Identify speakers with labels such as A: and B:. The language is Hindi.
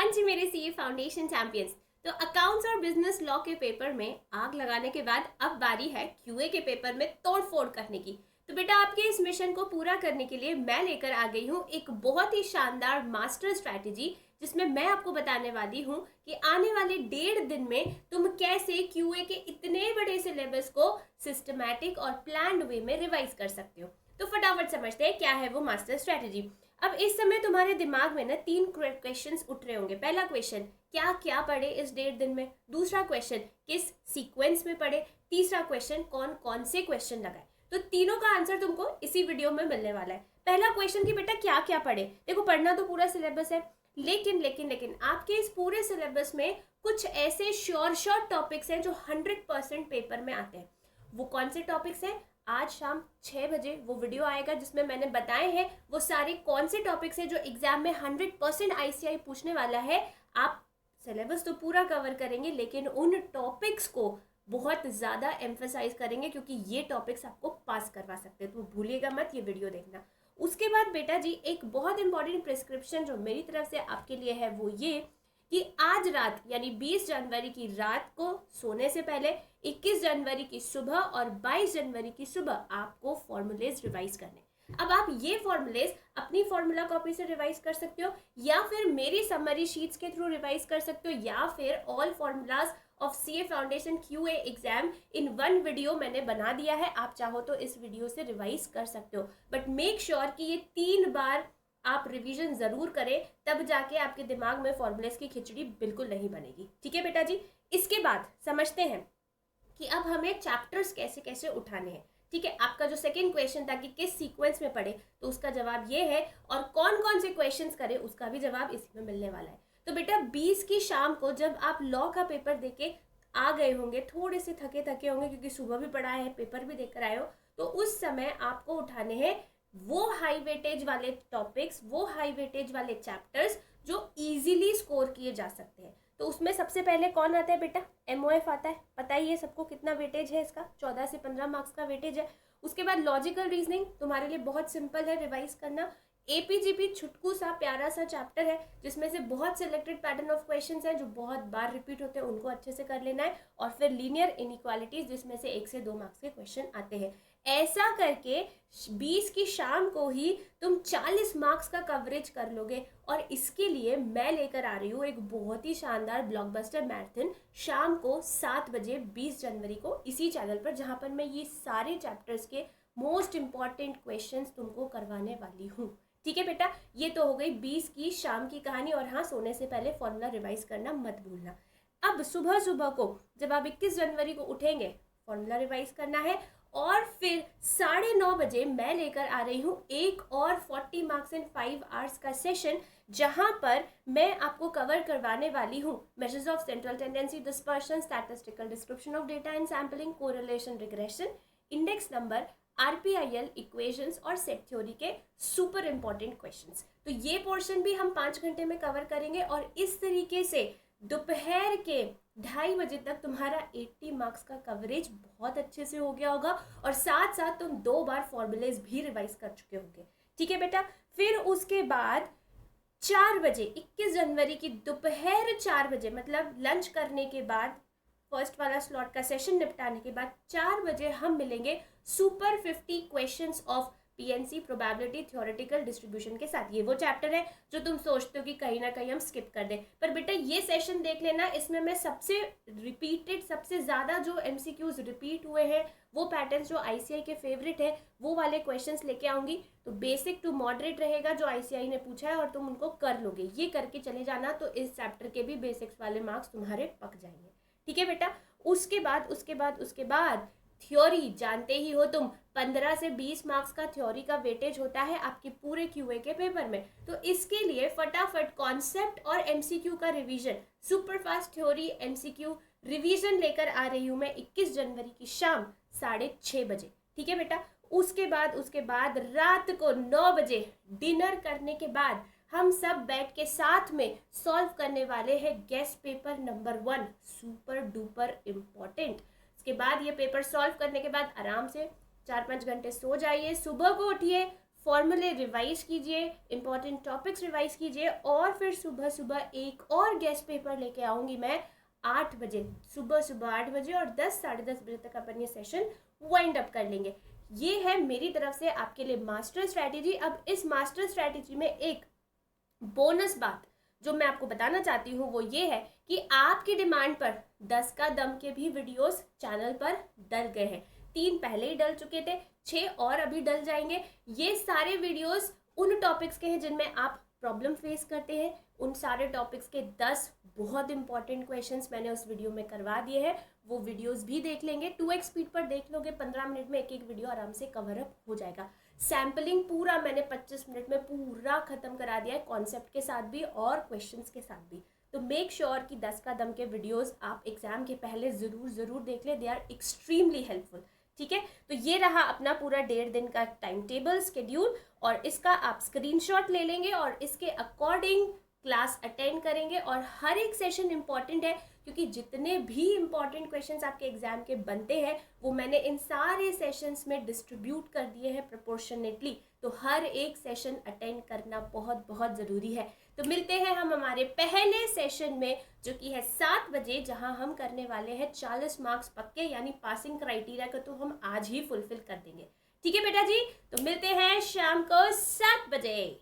A: हाँ जी मेरे सीए फाउंडेशन चैंपियंस। तो अकाउंट्स और बिजनेस लॉ के पेपर में आग लगाने के बाद अब बारी है क्यूए के पेपर में तोड़फोड़ करने की। तो बेटा आपके इस मिशन को पूरा करने के लिए मैं लेकर आ गई हूँ एक बहुत ही शानदार मास्टर स्ट्रैटेजी, जिसमें मैं आपको बताने वाली हूँ कि आने वाले 1.5 दिन में तुम कैसे क्यूए के इतने बड़े सिलेबस को सिस्टमैटिक और प्लान्ड वे में रिवाइज कर सकते हो। तो फटाफट समझते हैं क्या है वो मास्टर स्ट्रैटेजी। अब इस समय तुम्हारे दिमाग में ना 3 क्वेश्चंस उठ रहे होंगे। पहला क्वेश्चन, क्या क्या पढ़े इस 1.5 दिन में। दूसरा क्वेश्चन, किस सीक्वेंस में पढ़े। तीसरा क्वेश्चन, कौन कौन से क्वेश्चन लगाए। तो तीनों का आंसर तुमको इसी वीडियो में मिलने वाला है। पहला क्वेश्चन कि बेटा क्या क्या पढ़े। देखो पढ़ना तो पूरा सिलेबस है, लेकिन लेकिन लेकिन आपके इस पूरे सिलेबस में कुछ ऐसे शॉर्ट टॉपिक्स हैं जो 100% पेपर में आते हैं। वो कौन से टॉपिक्स हैं, आज शाम 6 बजे वो वीडियो आएगा जिसमें मैंने बताए हैं वो सारे कौन से टॉपिक्स हैं जो एग्जाम में 100% आईसीआई पूछने वाला है। आप सिलेबस तो पूरा कवर करेंगे लेकिन उन टॉपिक्स को बहुत ज़्यादा एम्फेसाइज करेंगे क्योंकि ये टॉपिक्स आपको पास करवा सकते हैं। तो भूलिएगा मत ये वीडियो देखना। उसके बाद बेटा जी एक बहुत इंपॉर्टेंट प्रिस्क्रिप्शन जो मेरी तरफ से आपके लिए है वो ये कि आज रात यानी 20 जनवरी की रात को सोने से पहले 21 जनवरी की सुबह और 22 जनवरी की सुबह आपको फॉर्मूलेज रिवाइज करने। अब आप ये फॉर्मूलेज अपनी फॉर्मूला कॉपी से रिवाइज कर सकते हो या फिर मेरी समरी शीट्स के थ्रू रिवाइज कर सकते हो या फिर all formulas of CA foundation QA exam in one video मैंने बना दिया है। आप चाहो तो इस वीडियो से रिवाइज कर सकते हो, बट मेक श्योर कि ये 3 बार आप रिवीजन जरूर करें, तब जाके आपके दिमाग में फॉर्मूलेस की खिचड़ी बिल्कुल नहीं बनेगी। ठीक है बेटा जी। इसके बाद समझते हैं कि अब हमें चैप्टर्स कैसे कैसे उठाने हैं। ठीक है, आपका जो सेकंड क्वेश्चन था कि किस सीक्वेंस में पढ़े, तो उसका जवाब ये है, और कौन कौन से क्वेश्चंस करें उसका भी जवाब इसी में मिलने वाला है। तो बेटा 20 की शाम को जब आप लॉ का पेपर देके आ गए होंगे, थोड़े से थके थके होंगे क्योंकि सुबह भी पढ़ा है पेपर भी देकर आए हो, तो उस समय आपको उठाने हैं वो हाई वेटेज वाले टॉपिक्स, वो हाई वेटेज वाले चैप्टर्स जो इजीली स्कोर किए जा सकते हैं। तो उसमें सबसे पहले कौन आता है बेटा, एमओएफ आता है। पता ही है सबको कितना वेटेज है इसका, 14 से 15 मार्क्स का वेटेज है। उसके बाद लॉजिकल रीजनिंग तुम्हारे लिए बहुत सिंपल है रिवाइज करना। एपीजीपी छुटकू सा प्यारा सा चैप्टर है जिसमें से बहुत सिलेक्टेड पैटर्न ऑफ क्वेश्चंस हैं जो बहुत बार रिपीट होते हैं, उनको अच्छे से कर लेना है। और फिर लीनियर इनइक्वालिटीज जिसमें से 1 से 2 मार्क्स के क्वेश्चन आते हैं। ऐसा करके 20 की शाम को ही तुम 40 मार्क्स का कवरेज कर लोगे। और इसके लिए मैं लेकर आ रही हूँ एक बहुत ही शानदार ब्लॉकबस्टर मैराथन शाम को 7 बजे 20 जनवरी को इसी चैनल पर, जहाँ पर मैं ये सारे चैप्टर्स के मोस्ट इंपॉर्टेंट क्वेश्चंस तुमको करवाने वाली हूँ। ठीक है बेटा, ये तो हो गई 20 की शाम की कहानी। और हाँ, सोने से पहले फॉर्मूला रिवाइज करना मत भूलना। अब सुबह सुबह को जब आप 21 जनवरी को उठेंगे, फॉर्मूला रिवाइज करना है। और फिर 9:30 बजे मैं लेकर आ रही हूँ एक और 40 मार्क्स इन 5 आवर्स का सेशन, जहां पर मैं आपको कवर करवाने वाली हूँ measures of central tendency, dispersion, statistical description of data and sampling, correlation, regression, index number, RPIL, equations और सेट थ्योरी के सुपर इंपॉर्टेंट क्वेश्चंस। तो ये पोर्शन भी हम 5 घंटे में कवर करेंगे और इस तरीके से दोपहर के 2:30 बजे तक तुम्हारा 80 मार्क्स का कवरेज बहुत अच्छे से हो गया होगा और साथ साथ तुम 2 बार फॉर्मूलेज भी रिवाइज कर चुके होंगे। ठीक है बेटा। फिर उसके बाद 4 बजे 21 जनवरी की दोपहर 4 बजे मतलब लंच करने के बाद, फर्स्ट वाला स्लॉट का सेशन निपटाने के बाद 4 बजे हम मिलेंगे super 50 questions of PNC, probability, theoretical distribution के साथ। ये वो चैप्टर है जो तुम सोचते हो कि कहीं ना कहीं हम स्किप कर दें, पर बेटा ये सेशन देख लेना। इसमें मैं सबसे रिपीटेड, सबसे ज़्यादा जो एमसीक्यूज रिपीट हुए हैं, वो पैटर्न्स जो आईसीआई के फेवरेट है, वो वाले क्वेश्चंस लेके आऊंगी। तो बेसिक टू मॉडरेट रहेगा जो आईसीआई ने पूछा है और तुम उनको कर लोगे। ये करके चले जाना तो इस चैप्टर के भी बेसिक्स वाले मार्क्स तुम्हारे पक जाएंगे। ठीक है बेटा। उसके बाद थ्योरी जानते ही हो तुम, 15 से 20 मार्क्स का थ्योरी का वेटेज होता है आपके पूरे क्यूए के पेपर में। तो इसके लिए फटाफट कॉन्सेप्ट और एमसीक्यू का revision, superfast theory MCQ revision लेकर आ रही हूँ मैं 21 जनवरी की शाम 6:30 बजे। ठीक है बेटा। उसके बाद रात को 9 बजे डिनर करने के बाद हम सब बैठ के साथ में सॉल्व करने वाले हैं guest paper number 1, super duper important. इसके बाद ये पेपर सॉल्व करने के बाद आराम से 4-5 घंटे सो जाइए, सुबह को उठिए, फॉर्मूले रिवाइज कीजिए, इंपॉर्टेंट टॉपिक्स रिवाइज कीजिए, और फिर सुबह सुबह एक और गेस्ट पेपर लेके आऊँगी मैं 8 बजे, सुबह 8 बजे, और 10 साढ़े 10 बजे तक अपन ये सेशन वाइंड अप कर लेंगे। ये है मेरी तरफ से आपके लिए मास्टर स्ट्रैटेजी। अब इस मास्टर स्ट्रैटेजी में एक बोनस बात जो मैं आपको बताना चाहती हूँ वो ये है कि आपकी डिमांड पर 10 का दम के भी वीडियोस चैनल पर डल गए हैं। 3 पहले ही डल चुके थे, 6 और अभी डल जाएंगे। ये सारे वीडियोस उन टॉपिक्स के हैं जिनमें आप प्रॉब्लम फेस करते हैं। उन सारे टॉपिक्स के 10 बहुत इंपॉर्टेंट क्वेश्चंस मैंने उस वीडियो में करवा दिए हैं। वो वीडियोस भी देख लेंगे, 2x स्पीड पर देख लोगे, 15 मिनट में एक एक वीडियो आराम से कवर अप हो जाएगा। सैम्पलिंग पूरा मैंने 25 मिनट में पूरा खत्म करा दिया है, कॉन्सेप्ट के साथ भी और क्वेश्चंस के साथ भी। तो मेक श्योर कि 10 का दम के वीडियोस आप एग्जाम के पहले ज़रूर देख ले, दे आर एक्सट्रीमली हेल्पफुल। ठीक है, तो ये रहा अपना पूरा 1.5 दिन का टाइम टेबल स्केड्यूल, और इसका आप स्क्रीनशॉट ले लेंगे और इसके अकॉर्डिंग क्लास अटेंड करेंगे। और हर एक सेशन इंपॉर्टेंट है, क्योंकि जितने भी इंपॉर्टेंट क्वेश्चंस आपके एग्जाम के बनते हैं वो मैंने इन सारे सेशंस में डिस्ट्रीब्यूट कर दिए हैं प्रोपोर्शनेटली। तो हर एक सेशन अटेंड करना बहुत बहुत ज़रूरी है। तो मिलते हैं हम हमारे पहले सेशन में, जो कि है 7 बजे, जहां हम करने वाले हैं 40 मार्क्स पक्के, यानी पासिंग क्राइटेरिया को तो हम आज ही फुलफिल कर देंगे। ठीक है बेटा जी, तो मिलते हैं शाम को 7 बजे।